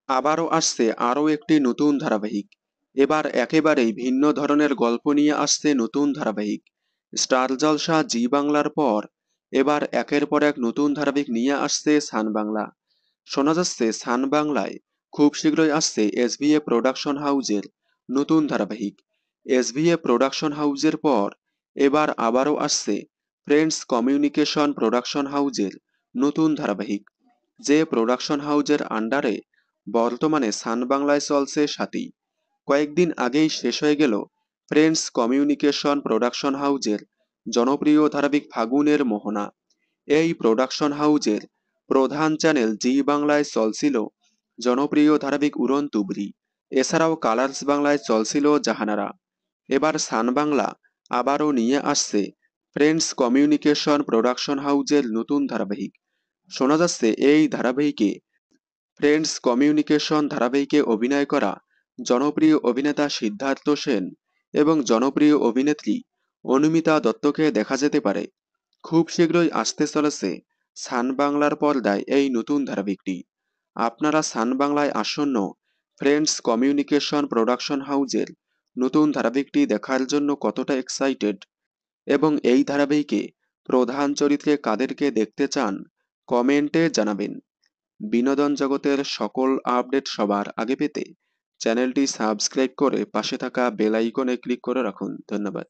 আবারও আসছে আরও একটি নতুন ধারাবাহিক। এবার একেবারেই ভিন্ন ধরনের গল্প নিয়ে আসছে নতুন ধারাবাহিক। স্টার জলসা জি বাংলার পর এবার একের পর এক নতুন ধারাবাহিক নিয়ে আসছে সান বাংলা। শোনা যাচ্ছে সান বাংলায় খুব শীঘ্রই আসছে এসভিএ প্রোডাকশন হাউজের নতুন ধারাবাহিক। এসভিএ প্রোডাকশন হাউজের পর এবার আবারও আসছে ফ্রেন্ডস কমিউনিকেশন প্রোডাকশন হাউজের নতুন ধারাবাহিক, যে প্রোডাকশন হাউজের আন্ডারে বর্তমানে সান বাংলায় চলছে সাথী। কয়েকদিন আগেই শেষ হয়ে গেল ফ্রেন্ডস কমিউনিকেশন প্রোডাকশন হাউজের জনপ্রিয় ধারাবাহিক ফাগুনের মোহনা। এই প্রোডাকশন হাউজের প্রধান চ্যানেল জি বাংলায় চলছিল জনপ্রিয় ধারাবাহিক উড়ন তুবড়ি। এছাড়াও কালার্স বাংলায় চলছিল জাহানারা। এবার সান বাংলা আবারও নিয়ে আসছে ফ্রেন্ডস কমিউনিকেশন প্রোডাকশন হাউজের নতুন ধারাবাহিক। শোনা যাচ্ছে এই ধারাবাহিকে ফ্রেন্ডস কমিউনিকেশন ধারাবাহিকে অভিনয় করা জনপ্রিয় অভিনেতা সিদ্ধার্থ সেন এবং জনপ্রিয় অভিনেত্রী অনুমিতা দত্তকে দেখা যেতে পারে। খুব শীঘ্রই আসতে চলেছে সান বাংলার পর্দায় এই নতুন ধারাবাহিকটি। আপনারা সান বাংলায় আসন্ন ফ্রেন্ডস কমিউনিকেশন প্রোডাকশন হাউজের নতুন ধারাবাহিকটি দেখার জন্য কতটা এক্সাইটেড, এবং এই ধারাবাহিকে প্রধান চরিত্রে কাদেরকে দেখতে চান, কমেন্টে জানাবেন। বিনোদন জগতের সকল আপডেট সবার আগে পেতে চ্যানেলটি সাবস্ক্রাইব করে পাশে থাকা বেল আইকনে ক্লিক করে রাখুন। ধন্যবাদ।